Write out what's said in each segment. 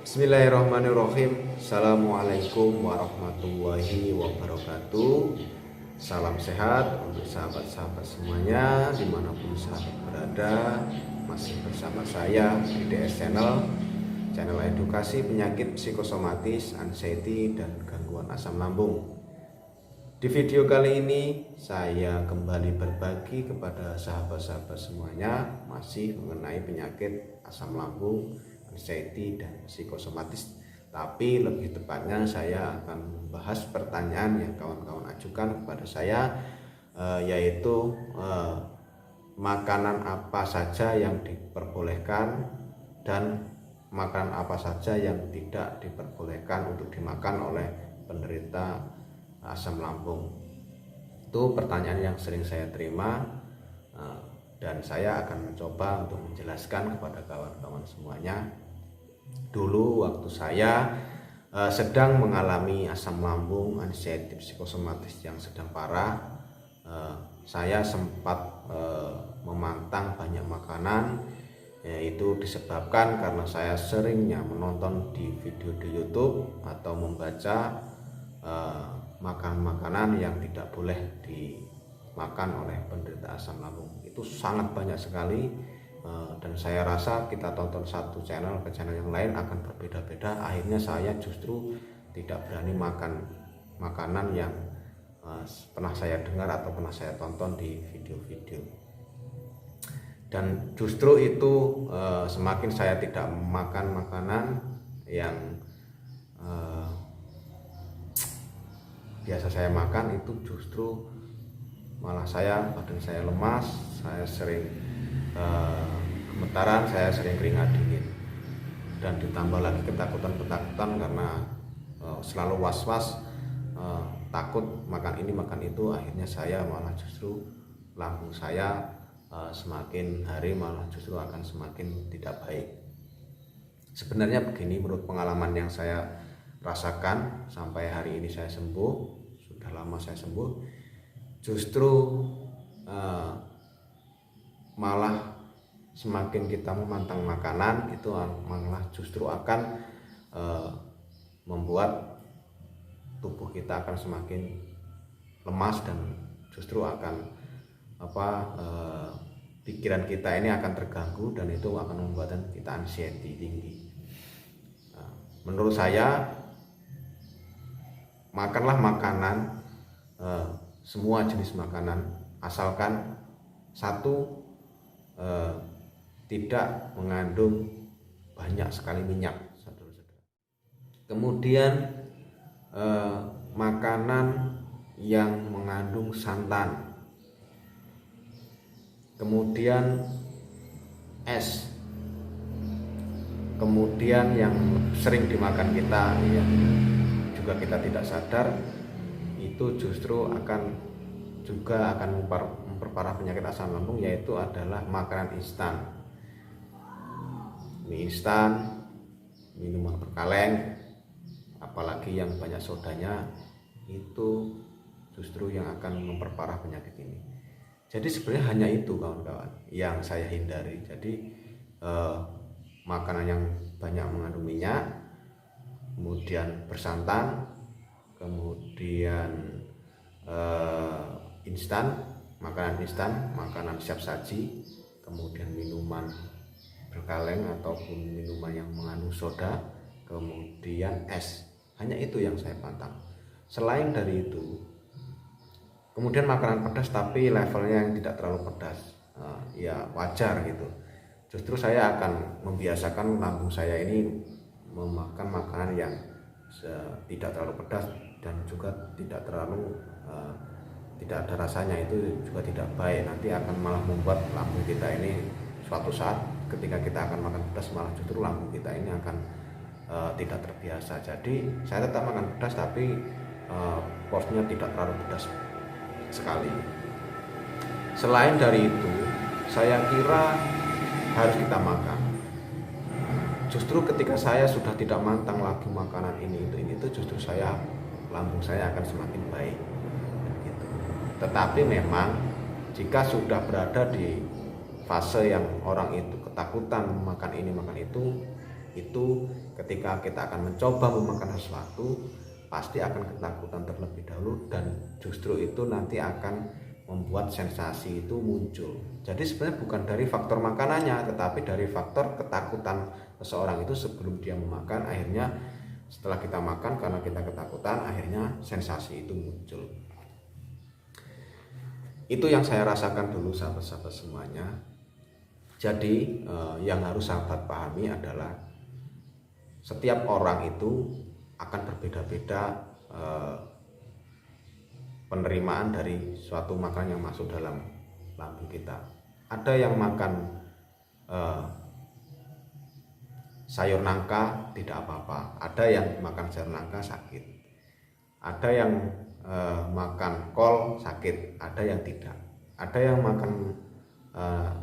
Bismillahirrahmanirrahim. Assalamualaikum warahmatullahi wabarakatuh. Salam sehat untuk sahabat-sahabat semuanya dimanapun sahabat berada. Masih bersama saya di DS Channel edukasi penyakit psikosomatis, anxiety, dan gangguan asam lambung. Di video kali ini saya kembali berbagi kepada sahabat-sahabat semuanya masih mengenai penyakit asam lambung, anxiety, dan psikosomatis. Tapi lebih tepatnya saya akan membahas pertanyaan yang kawan-kawan ajukan kepada saya, yaitu makanan apa saja yang diperbolehkan dan makanan apa saja yang tidak diperbolehkan untuk dimakan oleh penderita asam lambung. Itu pertanyaan yang sering saya terima, dan saya akan mencoba untuk menjelaskan kepada kawan-kawan semuanya. Dulu waktu saya sedang mengalami asam lambung, anxiety, psikosomatis yang sedang parah, saya sempat memantang banyak makanan. Itu disebabkan karena saya seringnya menonton di video di YouTube atau membaca makanan-makanan yang tidak boleh dimakan oleh penderita asam lambung. Itu sangat banyak sekali, dan saya rasa kita tonton satu channel ke channel yang lain akan berbeda-beda. Akhirnya saya justru tidak berani makan makanan yang pernah saya dengar atau pernah saya tonton di video-video. Dan justru itu semakin saya tidak makan makanan yang biasa saya makan, itu justru malah badan saya lemas, saya sering gemetaran, saya sering keringat dingin, dan ditambah lagi ketakutan karena selalu was-was, takut makan ini makan itu. Akhirnya saya malah justru lambung saya semakin hari malah justru akan semakin tidak baik. Sebenarnya begini, menurut pengalaman yang saya rasakan sampai hari ini saya sembuh, sudah lama saya sembuh, justru malah semakin kita memantang makanan itu malah justru akan membuat tubuh kita akan semakin lemas, dan justru akan pikiran kita ini akan terganggu, dan itu akan membuat kita anxiety tinggi. Menurut saya, makanlah makanan, semua jenis makanan, asalkan satu, tidak mengandung banyak sekali minyak. Kemudian makanan yang mengandung santan, kemudian es, kemudian yang sering dimakan kita ya, juga kita tidak sadar, itu justru akan memperparah penyakit asam lambung, yaitu adalah makanan instan, mie instan, minuman berkaleng, apalagi yang banyak sodanya, itu justru yang akan memperparah penyakit ini. Jadi sebenarnya hanya itu kawan-kawan yang saya hindari. Jadi makanan yang banyak mengandung minyak, kemudian bersantan, kemudian makanan instan, makanan siap saji, kemudian minuman berkaleng ataupun minuman yang mengandung soda, kemudian es. Hanya itu yang saya pantang. Selain dari itu, kemudian makanan pedas tapi levelnya yang tidak terlalu pedas, ya wajar gitu. Justru saya akan membiasakan lambung saya ini memakan makanan yang tidak terlalu pedas dan juga tidak ada rasanya. Itu juga tidak baik, nanti akan malah membuat lambung kita ini suatu saat ketika kita akan makan pedas, malah justru lambung kita ini akan tidak terbiasa. Jadi saya tetap makan pedas tapi porsinya tidak terlalu pedas sekali. Selain dari itu, saya kira harus kita makan. Justru ketika saya sudah tidak mantang lagi makanan ini itu justru lambung saya akan semakin baik gitu. Tetapi memang jika sudah berada di fase yang orang itu ketakutan makan ini makan itu, itu ketika kita akan mencoba memakan sesuatu pasti akan ketakutan terlebih dahulu, dan justru itu nanti akan membuat sensasi itu muncul. Jadi sebenarnya bukan dari faktor makanannya, tetapi dari faktor ketakutan seseorang itu sebelum dia memakan. Akhirnya setelah kita makan, karena kita ketakutan, akhirnya sensasi itu muncul. Itu yang saya rasakan dulu sahabat-sahabat semuanya. Jadi yang harus sahabat pahami adalah setiap orang itu akan berbeda-beda penerimaan dari suatu makanan yang masuk dalam lambung kita. Ada yang makan sayur nangka tidak apa-apa, ada yang makan sayur nangka sakit, ada yang makan kol sakit, ada yang tidak, ada yang makan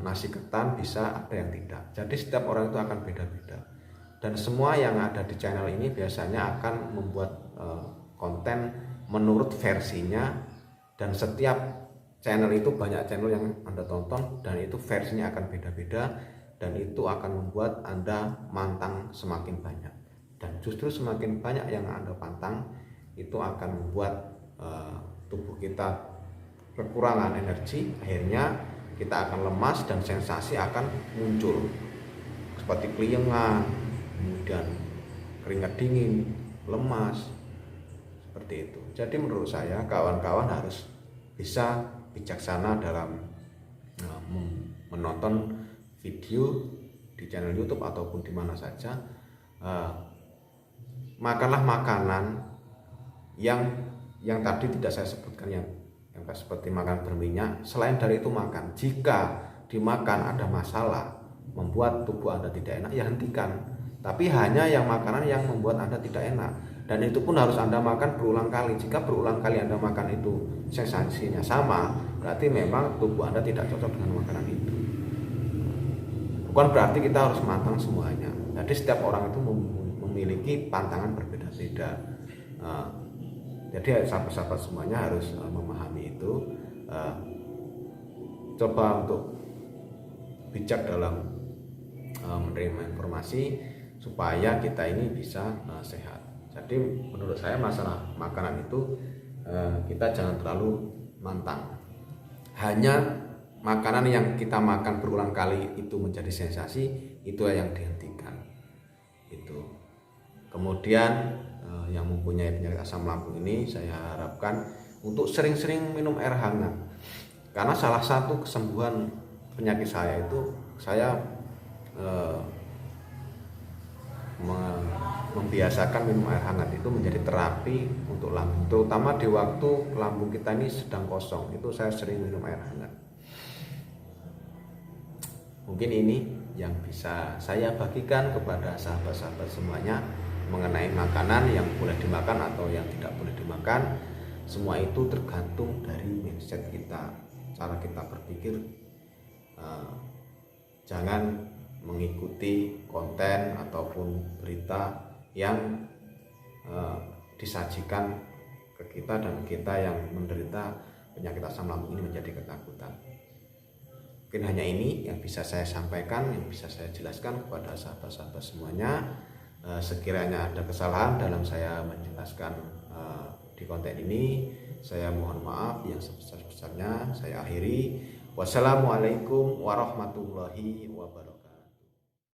nasi ketan bisa, ada yang tidak. Jadi setiap orang itu akan beda-beda, dan semua yang ada di channel ini biasanya akan membuat konten menurut versinya, dan setiap channel itu banyak channel yang Anda tonton dan itu versinya akan beda-beda, dan itu akan membuat Anda pantang semakin banyak. Dan justru semakin banyak yang Anda pantang, itu akan membuat tubuh kita kekurangan energi, akhirnya kita akan lemas dan sensasi akan muncul seperti keliengan, kemudian keringat dingin, lemas, seperti itu. Jadi menurut saya kawan-kawan harus bisa bijaksana dalam menonton video di channel YouTube ataupun di mana saja. Makanlah makanan yang tadi tidak saya sebutkan, yang seperti makan berminyak. Selain dari itu makan, jika dimakan ada masalah membuat tubuh Anda tidak enak, ya hentikan. Tapi hanya yang makanan yang membuat Anda tidak enak, dan itu pun harus Anda makan berulang kali. Jika berulang kali Anda makan itu sensasinya sama, berarti memang tubuh Anda tidak cocok dengan makanan itu. Bukan berarti kita harus matang semuanya. Jadi setiap orang itu memiliki pantangan berbeda-beda. Jadi sahabat-sahabat semuanya harus memahami itu. Coba untuk bijak dalam menerima informasi supaya kita ini bisa sehat. Jadi menurut saya masalah makanan itu kita jangan terlalu mantang. Hanya makanan yang kita makan berulang kali itu menjadi sensasi, itu yang dihentikan. Itu. Kemudian yang mempunyai penyakit asam lambung ini saya harapkan untuk sering-sering minum air hangat. Karena salah satu kesembuhan penyakit saya itu, saya membiasakan minum air hangat itu menjadi terapi untuk lambung, terutama di waktu lambung kita ini sedang kosong, itu saya sering minum air hangat. Mungkin ini yang bisa saya bagikan kepada sahabat-sahabat semuanya mengenai makanan yang boleh dimakan atau yang tidak boleh dimakan. Semua itu tergantung dari mindset kita, cara kita berpikir. Jangan mengikuti konten ataupun berita yang disajikan ke kita, dan kita yang menderita penyakit asam lambung ini menjadi ketakutan. Mungkin hanya ini yang bisa saya sampaikan, yang bisa saya jelaskan kepada sahabat-sahabat semuanya. Sekiranya ada kesalahan dalam saya menjelaskan di konten ini, saya mohon maaf yang sebesar-besarnya. Saya akhiri. Wassalamualaikum warahmatullahi wabarakatuh.